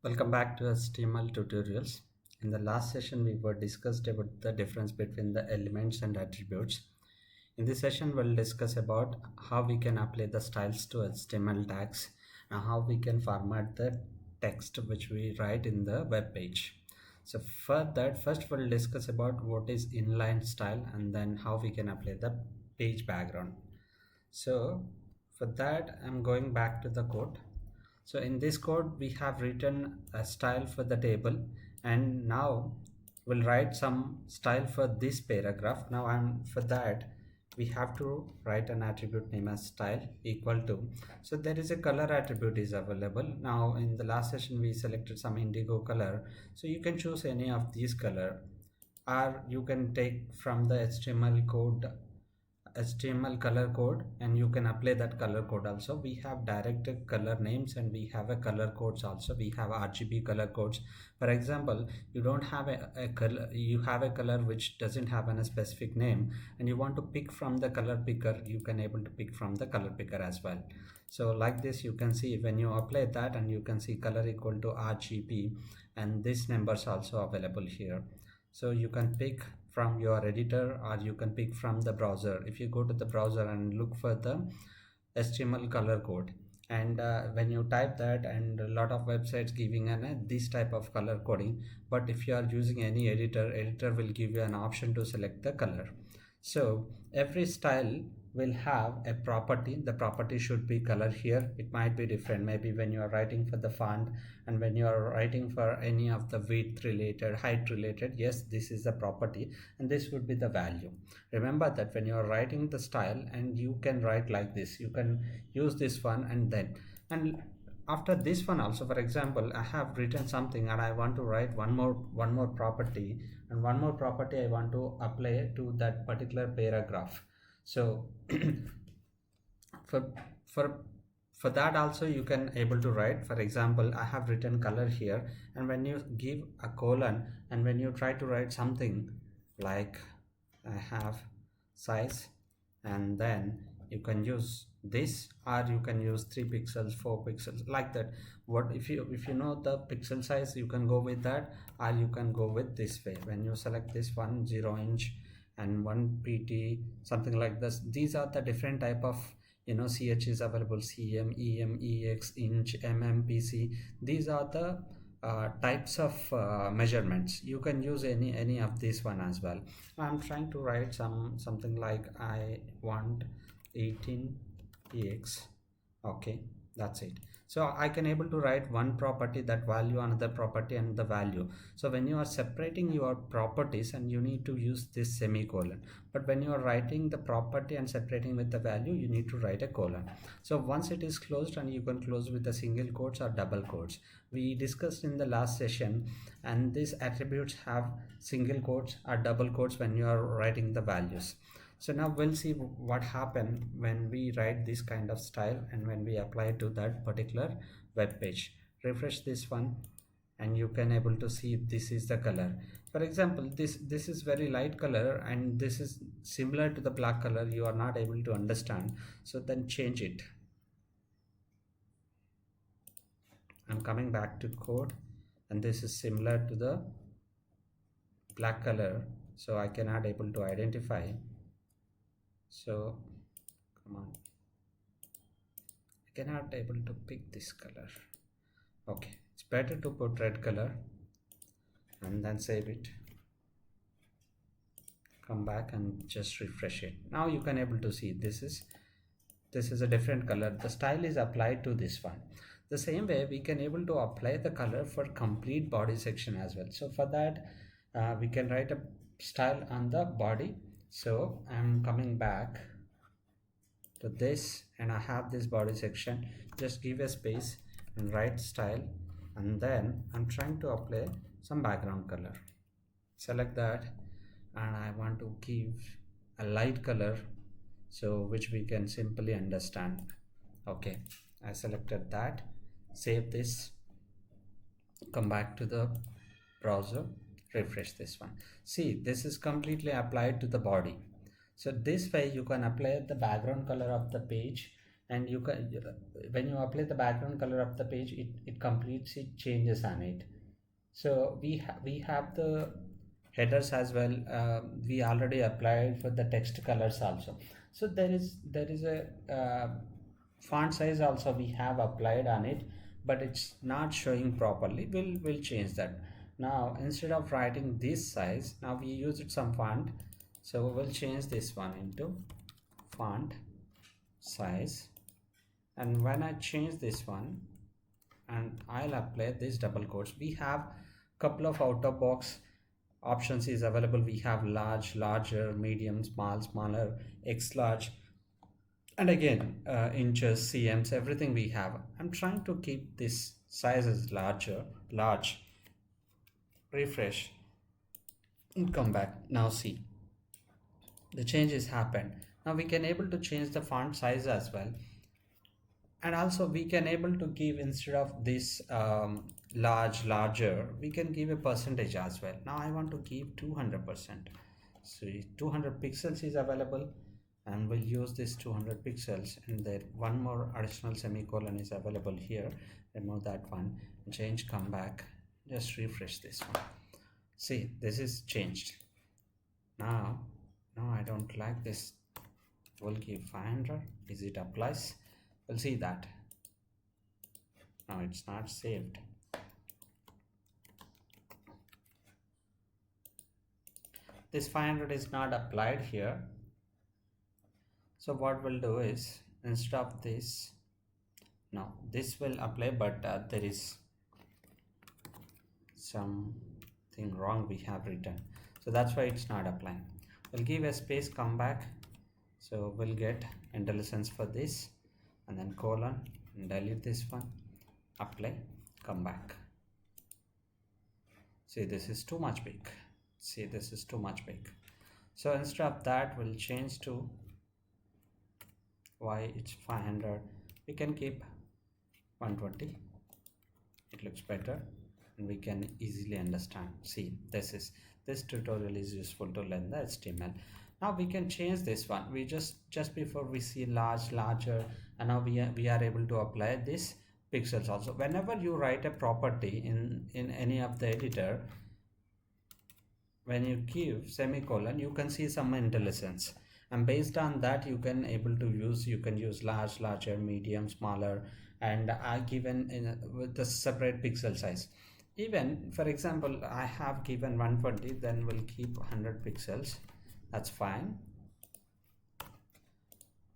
Welcome back to HTML tutorials. In the last session, we were discussed about the difference between the elements and attributes. In this session, we'll discuss about how we can apply the styles to HTML tags and how we can format the text which we write in the web page. So for that, first we'll discuss about what is inline style and then how we can apply the page background. So for that, I'm going back to the code. So in this code, we have written a style for the table, and now we'll write some style for this paragraph. Now for that, we have to write an attribute name as style equal to. So there is a color attribute is available. Now in the last session, we selected some indigo color. So you can choose any of these color, or you can take from the HTML color code and you can apply that color code also. We have direct color names and we have a color codes also. We have RGB color codes. For example, you don't have a color, you have a color which doesn't have a specific name and you want to pick from the color picker, you can able to pick from the color picker as well. So like this, you can see when you apply that and you can see color equal to RGB, and this numbers also available here. So you can pick from your editor or you can pick from the browser. If you go to the browser and look for the HTML color code, and when you type that, and a lot of websites giving this type of color coding, but if you are using any editor will give you an option to select the color. So every style will have a property. The property should be color. Here it might be different, maybe when you are writing for the font and when you are writing for any of the width related, height related, yes, this is the property and this would be the value. Remember that when you are writing the style, and you can write like this, you can use this one, and after this one also, for example, I have written something and I want to write one more property, and one more property I want to apply to that particular paragraph. So for for for that also you can able to write. For example, I have written color here, and when you give a colon and when you try to write something like I have size, and then you can use this, or you can use 3 pixels, 4 pixels, like that. What if you know the pixel size, you can go with that, or you can go with this way. When you select this one, 0" and 1 pt, something like this, these are the different type of ch is available: cm, em, ex, inch, mm, pc. These are the types of measurements. You can use any of this one as well. I'm trying to write something like I want 18 ex. Okay, that's it. So I can able to write one property, that value, another property, and the value. So when you are separating your properties, and you need to use this semicolon, but when you are writing the property and separating with the value, you need to write a colon. So once it is closed, and you can close with the single quotes or double quotes, we discussed in the last session, and these attributes have single quotes or double quotes when you are writing the values. So now we'll see what happened when we write this kind of style and when we apply to that particular web page. Refresh this one and you can able to see this is the color. For example, this is very light color and this is similar to the black color. You are not able to understand, so then change it. I'm coming back to code, and this is similar to the black color, so I cannot able to identify. So come on, I cannot able to pick this color. Okay, it's better to put red color and then save it. Come back and just refresh it. Now you can able to see this is a different color. The style is applied to this one. The same way we can able to apply the color for complete body section as well. So for that we can write a style on the body. So I'm coming back to this, and I have this body section. Just give a space and write style, and then I'm trying to apply some background color. Select that, and I want to give a light color, so which we can simply understand. Okay, I selected that. Save this, come back to the browser, refresh this one. See, this is completely applied to the body. So this way you can apply the background color of the page and you can, when you apply the background color of the page, it completely changes on it. So we have the headers as well. We already applied for the text colors also. So there is a font size also we have applied on it, but it's not showing properly. We'll change that. Now instead of writing this size, now we used some font, so we'll change this one into font size. And when I change this one and I'll apply this double quotes, we have couple of out of box options is available. We have large, larger, medium, small, smaller, x large, and again inches, cms, everything we have. I'm trying to keep this size as larger, large. Refresh and come back. Now see, the changes happened. Now we can able to change the font size as well, and also we can able to give, instead of this large, larger, we can give a percentage as well. Now I want to give 200%. So 200 pixels is available, and we'll use this 200 pixels, and then one more additional semicolon is available here. Remove that one, change, come back, just refresh this one. See, this is changed. Now I don't like this. We'll give 500. Is it applies? We'll see that. Now it's not saved. This 500 is not applied here. So what we'll do is, instead of this, now this will apply, but there is something wrong we have written, so that's why it's not applying. We'll give a space, come back, so we'll get IntelliSense for this, and then colon, and delete this one, apply, come back. See, this is too much big. See, this is too much big. So instead of that, we'll change to why it's 500. We can keep 120. It looks better, and we can easily understand. See, this tutorial is useful to learn the HTML. Now we can change this one. We just before we see large, larger, and now we are able to apply this pixels also. Whenever you write a property in any of the editor, when you give semicolon, you can see some IntelliSense, and based on that you can able to use, you can use large, larger, medium, smaller, and are given with the separate pixel size. Even for example, I have given 120, then we'll keep 100 pixels. That's fine.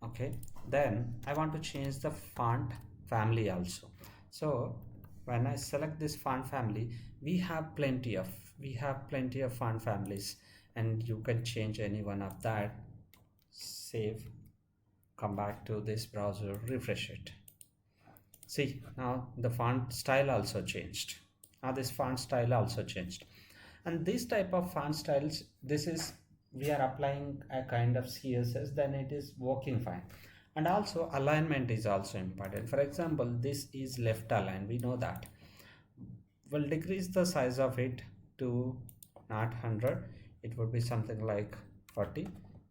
Okay, then I want to change the font family also. So when I select this font family, we have plenty of font families, and you can change any one of that. Save, come back to this browser, refresh it. See, now the font style also changed. Now this font style also changed, and this type of font styles, this is, we are applying a kind of CSS, then it is working fine. And also alignment is also important. For example, this is left align, we know that. We'll decrease the size of it to not 100, it would be something like 40,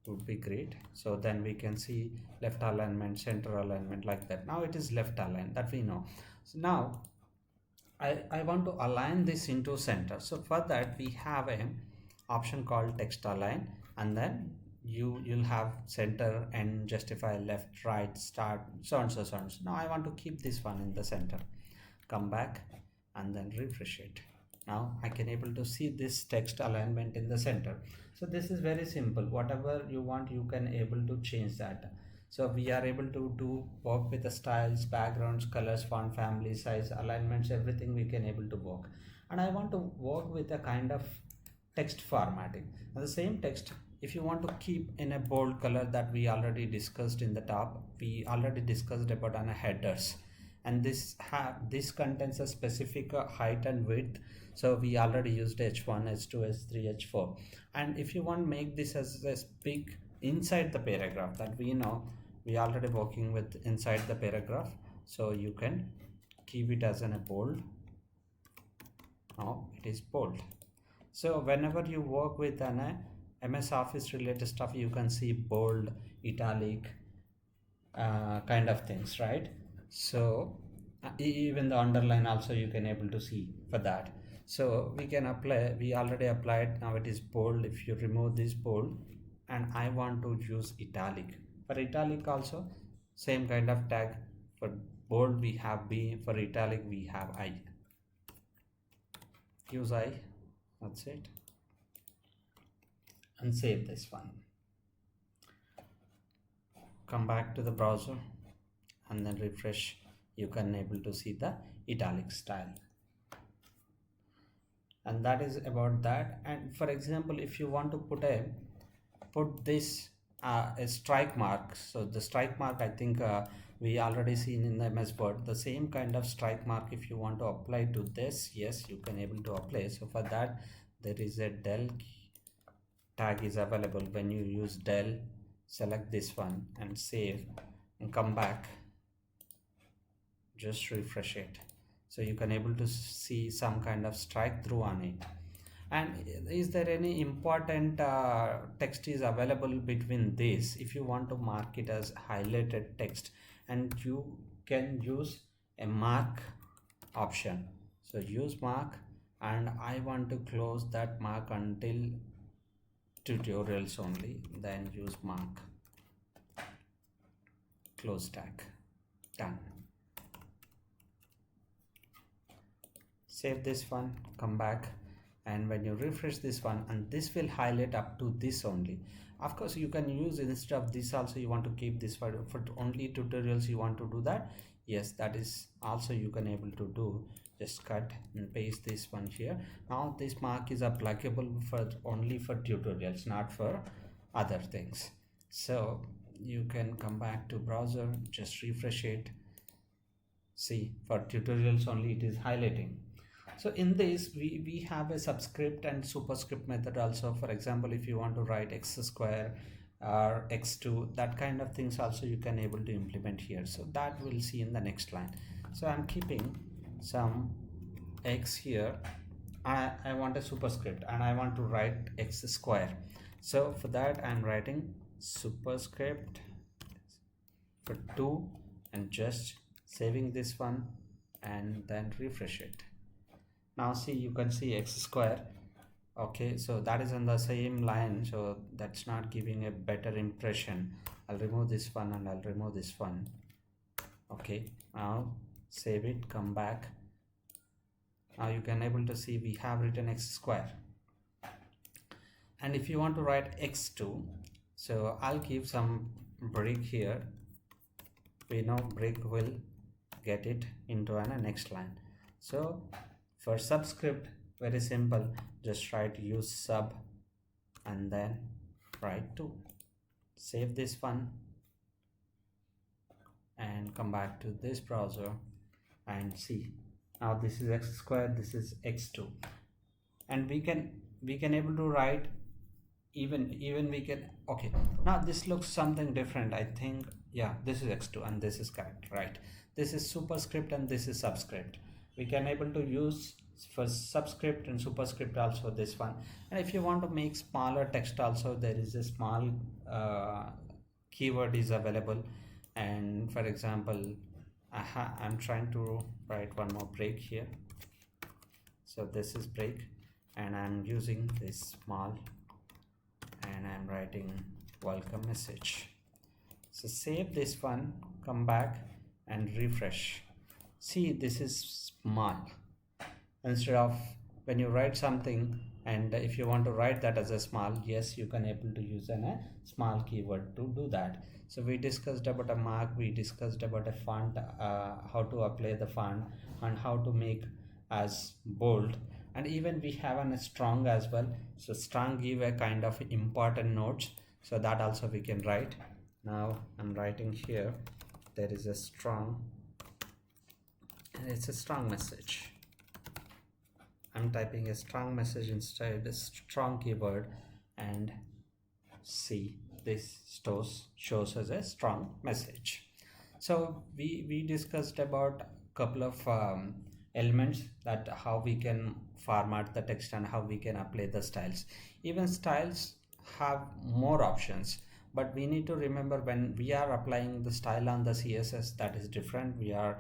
would be great. So then we can see left alignment, center alignment, like that. Now it is left aligned, that we know. So now I want to align this into center. So for that we have a option called text align, and then you'll have center and justify, left, right, start, so on, so on. So now I want to keep this one in the center. Come back and then refresh it. Now I can able to see this text alignment in the center. So this is very simple. Whatever you want, you can able to change that. So we are able to work with the styles, backgrounds, colors, font family, size, alignments, everything we can able to work. And I want to work with a kind of text formatting. Now the same text, if you want to keep in a bold color, that we already discussed in the top, we already discussed about on a headers, and this contains a specific height and width. So we already used h1, h2, h3, h4. And if you want to make this as big inside the paragraph, that we know we already working with inside the paragraph, so you can keep it as a bold. Now it is bold. So whenever you work with an MS Office related stuff, you can see bold, italic, kind of things, right? So even the underline also you can able to see for that. So we can apply, we already applied, now it is bold. If you remove this bold and I want to use italic, for italic also same kind of tag. For bold we have B, for italic we have I. Use I, that's it, and save this one. Come back to the browser and then refresh. You can able to see the italic style, and that is about that. And for example, if you want to put this a strike mark, so the strike mark, I think we already seen in the MS Word, the same kind of strike mark. If you want to apply to this, yes, you can able to apply. So for that there is a del tag is available. When you use del, select this one and save and come back, just refresh it, so you can able to see some kind of strike through on it. And is there any important text is available between this? If you want to mark it as highlighted text, and you can use a mark option. So use mark, and I want to close that mark until tutorials only, then use mark, close tag, done. Save this one, come back, and when you refresh this one, and this will highlight up to this only. Of course you can use, instead of this also you want to keep this for only tutorials, you want to do that, yes, that is also you can able to do. Just cut and paste this one here. Now this mark is applicable for only for tutorials, not for other things. So you can come back to browser, just refresh it, see, for tutorials only it is highlighting. So in this we have a subscript and superscript method also. For example, if you want to write x square or x2, that kind of things also you can able to implement here. So that we'll see in the next line. So I'm keeping some x here. I want a superscript and I want to write x square. So for that I'm writing superscript for 2 and just saving this one and then refresh it. Now see, you can see x square. Okay, so that is on the same line, so that's not giving a better impression. I'll remove this one and I'll remove this one. Okay, now save it, come back. Now you can able to see we have written x square. And if you want to write x2, so I'll give some break here. We know break will get it into a next line. So for subscript, very simple, just write use sub and then write 2. Save this one and come back to this browser and see. Now this is x square, this is x2, and we can able to write even we can. Okay, now this looks something different, I think. Yeah, this is x2 and this is correct, right? This is superscript and this is subscript. We can able to use for subscript and superscript also this one. And if you want to make smaller text also, there is a small keyword is available. And for example, I'm trying to write one more break here. So this is break and I'm using this small and I'm writing welcome message. So save this one, come back and refresh. See, this is small. Instead of when you write something, and if you want to write that as a small, yes, you can able to use a small keyword to do that. So we discussed about a mark, we discussed about a font, how to apply the font and how to make as bold, and even we have a strong as well. So strong give a kind of important notes, so that also we can write. Now I'm writing here, there is a strong and it's a strong message. I'm typing a strong message instead, a strong keyword, and see, this shows as a strong message. So we discussed about a couple of elements, that how we can format the text and how we can apply the styles. Even styles have more options, but we need to remember when we are applying the style on the CSS, that is different. We are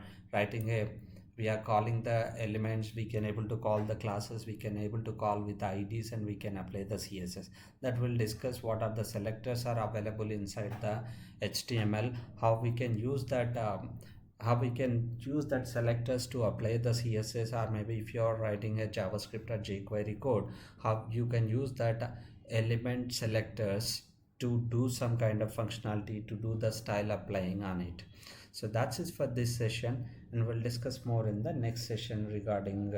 calling the elements, we can able to call the classes, we can able to call with the IDs, and we can apply the CSS. That will discuss what are the selectors are available inside the HTML, how we can use that selectors to apply the CSS, or maybe if you are writing a JavaScript or jQuery code, how you can use that element selectors to do some kind of functionality, to do the style applying on it. So that's it for this session, and we'll discuss more in the next session regarding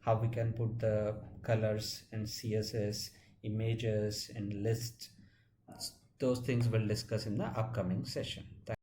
how we can put the colors and CSS, images and lists. Those things we'll discuss in the upcoming session. Thank you.